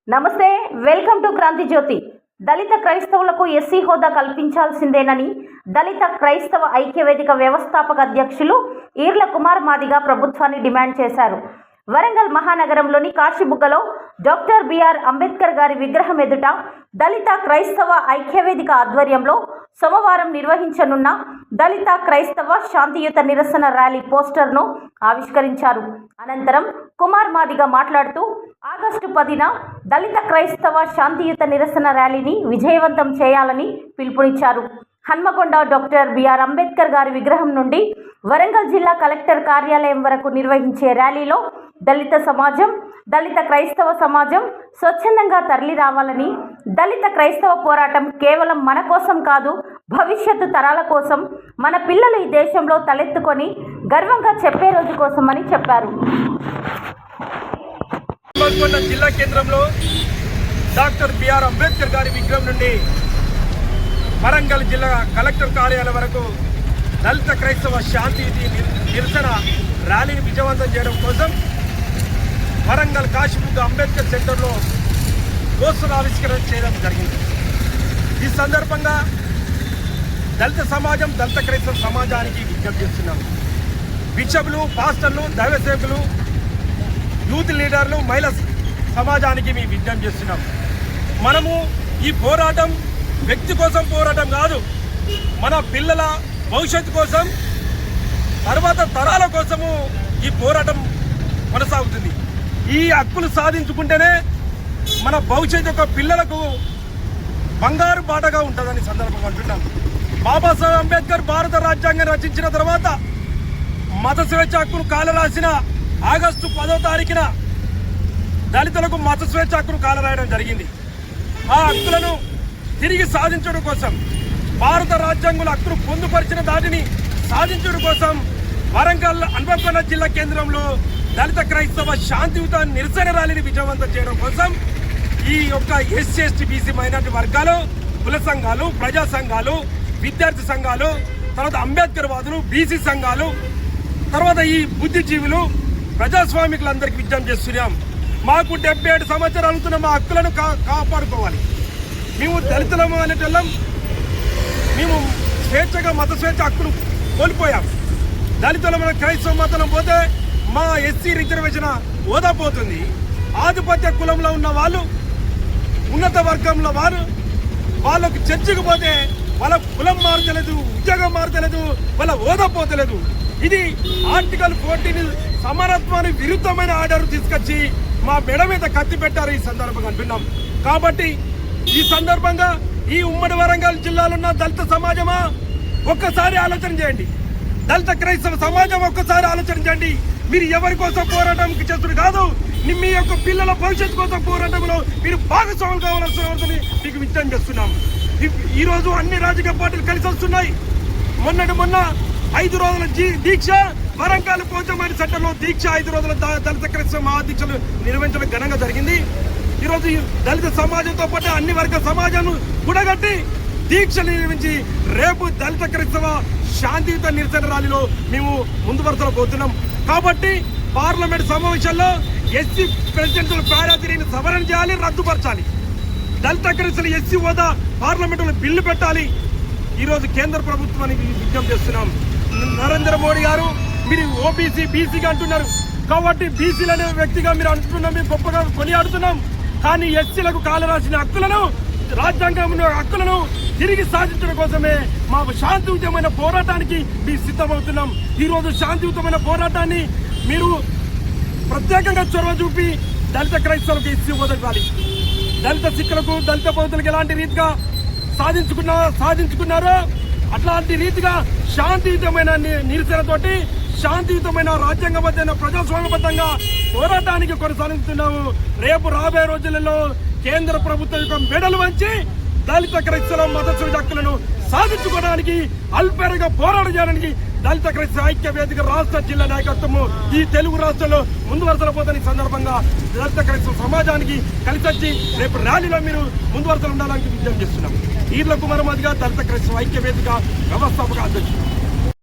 నమస్తే, welcome to Kranti జ్యోతి. దళిత క్రైస్తవులకు SC హోదా కల్పించాల్సిందేనని దళిత క్రైస్తవ ఐక్యవేదిక వ్యవస్థాపక అధ్యక్షులు ఈర్ల కుమార్ మాదిగ ప్రభుత్వాన్ని డిమాండ్ చేశారు. వరంగల్ మహానగరంలోని కాశీబుగ్గలో డాక్టర్ బిఆర్ అంబేద్కర్ గారి విగ్రహం ఎదుట దళిత క్రైస్తవ ఐక్యవేదిక ఆధ్వర్యంలో సోమవారం నిర్వహించనున్న దళిత క్రైస్తవ శాంతియుత నిరసన ర్యాలీ పోస్టర్ను ఆవిష్కరించారు. అనంతరం కుమార్ మాదిగ మాట్లాడుతూ ఆగస్టు 10న దళిత క్రైస్తవ శాంతియుత నిరసన ర్యాలీని విజయవంతం చేయాలని పిలుపునిచ్చారు. హన్మకొండ డాక్టర్ బిఆర్ అంబేద్కర్ గారి విగ్రహం నుండి వరంగల్ జిల్లా కలెక్టర్ కార్యాలయం వరకు నిర్వహించే ర్యాలీలో దళిత సమాజం, దళిత క్రైస్తవ సమాజం స్వచ్ఛందంగా తరలి రావాలని, దళిత క్రైస్తవ పోరాటం కేవలం మన కోసం కాదు, భవిష్యత్తు తరాల కోసం, మన పిల్లలు ఈ దేశంలో తలెత్తుకొని గర్వంగా చెప్పే రోజు కోసమని చెప్పారు. జిల్లా కేంద్రంలో డాక్టర్ బిఆర్ అంబేద్కర్ గారి విగ్రహం నుండి వరంగల్ జిల్లా కలెక్టర్ కార్యాలయం వరకు దళిత క్రైస్తవ శాంతి నిరసన ర్యాలీని విజయవంతం చేయడం కోసం వరంగల్ కాశీబుగ్గ అంబేద్కర్ సెంటర్లో పోస్టర్ ఆవిష్కరణ చేయడం జరిగింది. ఈ సందర్భంగా దళిత సమాజం, దళిత క్రైస్తవ సమాజానికి విజ్ఞప్తి చేస్తున్నాం. బిషప్లు, పాస్టర్లు, దైవ సేవకులు, యూత్ లీడర్లు, మహిళా సమాజానికి మేము విజ్ఞప్తి చేస్తున్నాం. మనము ఈ పోరాటం వ్యక్తి కోసం పోరాటం కాదు, మన పిల్లల భవిష్యత్తు కోసం, తర్వాత తరాల కోసము ఈ పోరాటం కొనసాగుతుంది. ఈ హక్కులు సాధించుకుంటేనే మన భవిష్యత్తు యొక్క పిల్లలకు బంగారు బాటగా ఉంటుందని సందర్భంగా అంటున్నాం. బాబాసాహెబ్ అంబేద్కర్ భారత రాజ్యాంగం రచించిన తర్వాత మత స్వేచ్ఛ హక్కును కాలరాసిన ఆగస్టు 10వ తారీఖున దళితులకు మత స్వేచ్ఛ హక్కును కాలరాయడం జరిగింది. ఆ హక్కులను తిరిగి సాధించడం కోసం, భారత రాజ్యాంగంలో హక్కును పొందుపరిచిన దాటిని సాధించడం కోసం వరంగల్ హన్మకొండ జిల్లా కేంద్రంలో దళిత క్రైస్తవ శాంతియుత నిరసన ర్యాలీని విజయవంతం చేయడం కోసం ఈ యొక్క ఎస్సీ, ఎస్టీ, బీసీ మైనార్టీ వర్గాలు, కుల సంఘాలు, ప్రజా సంఘాలు, విద్యార్థి సంఘాలు, తర్వాత అంబేద్కర్ వాదులు, బీసీ సంఘాలు, తర్వాత ఈ బుద్ధిజీవులు, ప్రజాస్వామికులందరికీ విజ్ఞప్తి చేస్తున్నాం. మాకు 77 సంవత్సరాలు అవుతున్న మా హక్కులను కాపాడుకోవాలి. మేము దళితులము అనేటోళ్ళం, మేము స్వేచ్ఛగా మత స్వేచ్ఛ హక్కును కోల్పోయాం. దళితుల క్రైస్తవ మతం పోతే మా ఎస్సీ రిజర్వేషన్ హోదా పోతుంది. ఆధిపత్య కులంలో ఉన్న వాళ్ళు, ఉన్నత వర్గంలో వారు, వాళ్ళకు చర్చకు పోతే వాళ్ళ కులం మారతలేదు, ఉద్యోగం మారతలేదు, వాళ్ళ హోదా పోతలేదు. ఇది ఆర్టికల్ 14 సమానత్వానికి విరుద్ధమైన ఆర్డర్ తీసుకొచ్చి మా మెడ మీద కత్తి పెట్టారు. ఈ సందర్భంగా అంటున్నాం. కాబట్టి ఈ సందర్భంగా ఈ ఉమ్మడి వరంగల్ జిల్లాలో ఉన్న దళిత సమాజమా ఒక్కసారి ఆలోచన చేయండి. దళిత క్రైస్తవ సమాజం ఒక్కసారి ఆలోచన చేయండి. మీరు ఎవరి కోసం పోరాటం చేస్తున్నారు కాదు, మీ యొక్క పిల్లల భవిష్యత్తు కోసం పోరాటంలో మీరు భాగస్వాములు కావాల్సిన అవసరం మీకు విజ్ఞప్తి చేస్తున్నాం. ఈరోజు అన్ని రాజకీయ పార్టీలు కలిసి వస్తున్నాయి. మొన్న 5 రోజుల దీక్ష వరంగల్ పోచమని సెంటర్లో దీక్ష 5 రోజుల దళిత క్రైస్తవ మహాదీక్షలు నిర్వహించడం ఘనంగా జరిగింది. ఈరోజు దళిత సమాజంతో పాటు అన్ని వర్గ సమాజాన్ని కూడగట్టి దీక్షలు నిర్వహించి రేపు దళిత క్రైస్తవ శాంతియుత నిరసన ర్యాలీలో మేము ముందు వరుసలో పోతున్నాం. కాబట్టి పార్లమెంట్ సమావేశాల్లో ఎస్సీ ప్రెసిడెన్షియల్ ప్యారాథీని సవరణ చేయాలి, రద్దుపరచాలి. దళిత క్రైస్తవ ఎస్సీ హోదా పార్లమెంటులో బిల్లు పెట్టాలి. ఈరోజు కేంద్ర ప్రభుత్వానికి విజ్ఞప్తి చేస్తున్నాం. నరేంద్ర మోడీ గారు మీరు ఓబీసీ, బీసీగా అంటున్నారు కాబట్టి బీసీలు అనే వ్యక్తిగా మీరు అంటున్నాం, మేము గొప్పగా కొనియాడుతున్నాం. కానీ ఎస్సీలకు కాలరాసిన హక్కులను, రాజ్యాంగం హక్కులను తిరిగి సాధించడం కోసమే మా శాంతియుతమైన పోరాటానికి మేము సిద్ధమవుతున్నాం. ఈరోజు శాంతియుతమైన పోరాటాన్ని మీరు ప్రత్యేకంగా చొరవ చూపి దళిత క్రైస్తవులకు ఎస్సీ హోదా ఇవ్వాలి. దళిత సిక్కులకు, దళిత బౌద్ధులకు ఎలాంటి రీతిగా సాధించుకున్నారో అట్లాంటి రీతిగా శాంతియుతమైన నిరసనతోటి, శాంతియుతమైన రాజ్యాంగబద్ధమైన ప్రజాస్వామ్యబద్ధంగా పోరాటానికి కొనసాగుతున్నాము. రేపు రాబోయే రోజులలో కేంద్ర ప్రభుత్వం యొక్క మెడలు వంచి దళిత క్రైస్తవ మత స్వేచ్ఛ హక్కులను సాధించుకోవడానికి అల్పేరుగా పోరాటం చేయడానికి దళిత క్రైస్తవ ఐక్య వేదిక రాష్ట్ర జిల్లా నాయకత్వము ఈ తెలుగు రాష్ట్రంలో ముందు వరుసలో పోతున్న ఈ సందర్భంగా దళిత క్రైస్తవ సమాజానికి కలిసి వచ్చి రేపు ర్యాలీలో మీరు ముందు వరుసలో ఉండాలని విజ్ఞప్తి చేస్తున్నాం. ఈర్ల కుమార్ మాదిగ, దళిత క్రైస్తవ ఐక్య వేదిక వ్యవస్థాపక అధ్యక్షుడు.